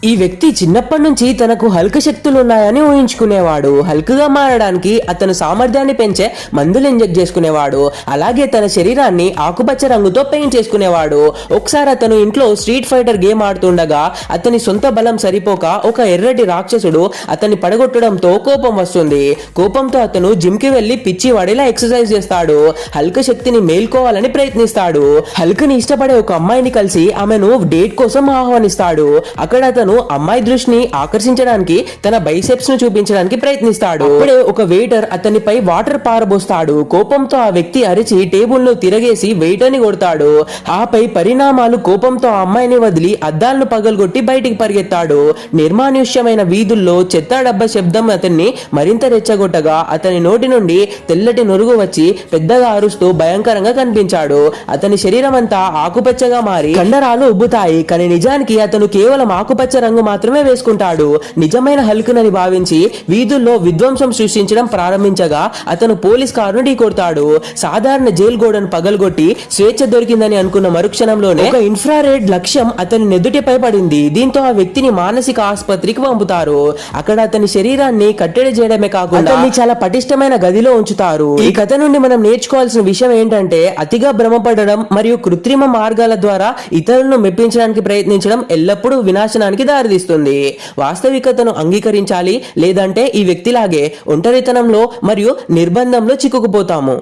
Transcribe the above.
ఈ వ్యక్తి చిన్నప్పటి నుంచి తనకు హల్క్ శక్తులు ఉన్నాయని ఊహించుకునేవాడు. హల్క్ గా మారడానికి అతను సామర్థ్యాన్ని పెంచే మందులు ఇంజెక్ట్ చేసుకునేవాడు. అలాగే తన శరీరాన్ని ఆకుపచ్చ రంగుతో పెయింట్ చేసుకునేవాడు. ఒకసారి అతను ఇంట్లో స్ట్రీట్ ఫైటర్ గేమ్ ఆడుతుండగా అతని సొంత బలం సరిపోక ఒక ఎర్రటి రాక్షసుడు అతన్ని పడగొట్టడంతో కోపం వస్తుంది. కోపంతో అతను జిమ్ కి వెళ్లి పిచ్చివాడిలా ఎక్సర్సైజ్ చేస్తాడు. హల్క్ శక్తిని మేల్కోవాలని ప్రయత్నిస్తాడు. హల్క్ ని ఇష్టపడే ఒక అమ్మాయిని కలిసి ఆమెను డేట్ కోసం ఆహ్వానిస్తాడు. అక్కడ అతను అమ్మాయి దృష్టిని ఆకర్షించడానికి తన బైసెప్స్ ను చూపించడానికి ప్రయత్నిస్తాడు. అప్పుడే ఒక వెయిటర్ అతనిపై వాటర్ పారబోస్తాడు. కోపంతో ఆ వ్యక్తి అరిచి టేబుల్ ను తిరగేసి వెయిటర్ ని కొడతాడు. ఆపై పరిణామాలు కోపంతో ఆ అమ్మాయిని వదిలి అద్దాలను పగలగొట్టి బయటికి పరిగెత్తాడు. నిర్మానుష్యమైన వీధుల్లో చెత్త డబ్బా శబ్దం అతన్ని మరింత రెచ్చగొట్టగా అతని నోటి నుండి తెల్లటి నురుగు వచ్చి పెద్దగా అరుస్తూ భయంకరంగా కనిపించాడు. అతని శరీరం అంతా ఆకుపచ్చగా మారి కండరాలు ఉబ్బుతాయి. కానీ నిజానికి అతను కేవలం ఆకుపచ్చ రంగు మాత్రమే వేసుకుంటాడు. నిజమైన హల్క్ నని భావించి వీధుల్లో విధ్వంసం సృష్టించడం ప్రారంభించగా అతను పోలీస్ కారును ఢీకొడతాడు. సాధారణ జైలు గోడను పగలగొట్టి స్వేచ్ఛ దొరికిందని అనుకున్న మరుక్షణంలోనే ఒక ఇన్ఫ్రారెడ్ లక్ష్యం అతని నెదుటిపై పడింది. దీంతో ఆ వ్యక్తిని మానసిక ఆసుపత్రికి పంపుతారు. అక్కడ అతని శరీరాన్ని కట్టడి చేయడమే కాకుండా అతన్ని చాలా పటిష్టమైన గదిలో ఉంచుతారు. ఈ కథ నుండి మనం నేర్చుకోవాల్సిన విషయం ఏంటంటే అతిగా భ్రమపడడం మరియు కృత్రిమ మార్గాల ద్వారా ఇతరులను మెప్పించడానికి ప్రయత్నించడం ఎల్లప్పుడూ వినాశనానికి దారితీస్తుంది. వాస్తవికతను అంగీకరించాలి, లేదంటే ఈ వ్యక్తిలాగే ఒంటరితనంలో మరియు నిర్బంధంలో చిక్కుకుపోతాము.